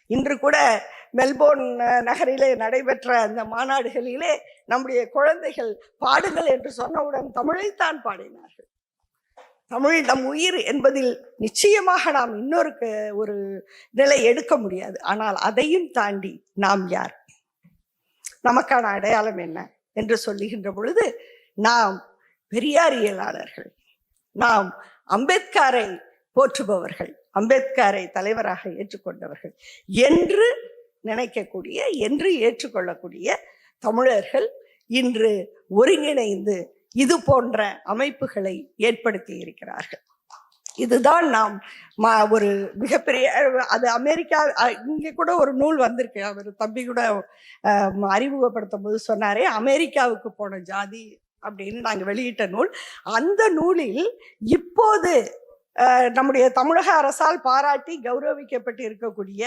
இன்று கூட மெல்போர்ன் நகரிலே நடைபெற்ற அந்த மாநாடுகளிலே நம்முடைய குழந்தைகள் பாடுங்கள் என்று சொன்னவுடன் தமிழைத்தான் பாடினார்கள். தமிழ் நம் உயிர் என்பதில் நிச்சயமாக நாம் இன்னொரு ஒரு நிலை எடுக்க முடியாது. ஆனால் அதையும் தாண்டி நாம் யார், நமக்கான அடையாளம் என்ன என்று சொல்லுகின்ற பொழுது, நாம் பெரியாரியலாளர்கள், நாம் அம்பேத்கரை போற்றுபவர்கள், அம்பேத்கரை தலைவராக ஏற்றுக்கொண்டவர்கள் என்று நினைக்கக்கூடிய, என்று ஏற்றுக்கொள்ளக்கூடிய தமிழர்கள் இன்று ஒருங்கிணைந்து இது போன்ற அமைப்புகளை ஏற்படுத்தி இருக்கிறார்கள். இதுதான் நாம் ஒரு மிகப்பெரிய, அது அமெரிக்கா, இங்கே கூட ஒரு நூல் வந்திருக்கு, அவர் தம்பி கூட அறிமுகப்படுத்தும் போது சொன்னாரே, அமெரிக்காவுக்கு போன ஜாதி அப்படின்னு நாங்கள் வெளியிட்ட நூல். அந்த நூலில் இப்போது நம்முடைய தமிழக அரசால் பாராட்டி கௌரவிக்கப்பட்டு இருக்கக்கூடிய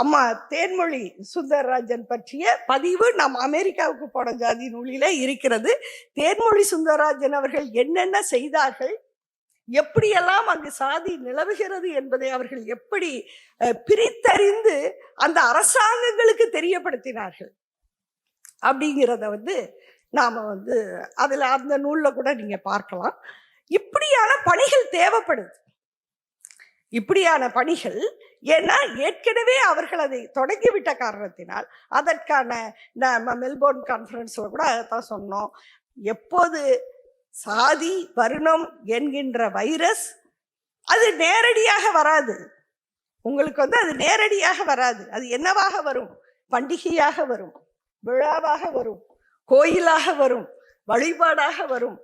அம்மா தேன்மொழி சுந்தரராஜன் பற்றிய பதிவு நம் அமெரிக்காவுக்கு போன ஜாதி நூலிலே இருக்கிறது. தேன்மொழி சுந்தரராஜன் அவர்கள் என்னென்ன செய்தார்கள், எப்படியெல்லாம் அங்கு சாதி நிலவுகிறது என்பதை அவர்கள் எப்படி பிரித்தறிந்து அந்த அரசாங்கங்களுக்கு தெரியப்படுத்தினார்கள் அப்படிங்கிறத நாம அதுல அந்த நூல்ல கூட நீங்க பார்க்கலாம். இப்படியான பணிகள் தேவைப்படுது, இப்படியான பணிகள். ஏன்னா ஏற்கனவே அவர்கள் அதை தொடங்கிவிட்ட காரணத்தினால் அதற்கான நம்ம மெல்போர்ன் கான்ஃபரன்ஸ்ல கூட அதைத்தான் சொன்னோம். எப்போது சாதி வருணம் என்கின்ற வைரஸ் அது நேரடியாக வராது, உங்களுக்கு அது நேரடியாக வராது. அது என்னவாக வரும்? பண்டிகையாக வரும், விழாவாக வரும், கோயிலாக வரும், வழிபாடாக வரும்,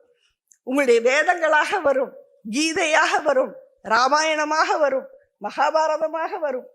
உங்களுடைய வேதங்களாக வரும், கீதையாக வரும், ராமாயணமாக வரும், மகாபாரதமாக வரும்.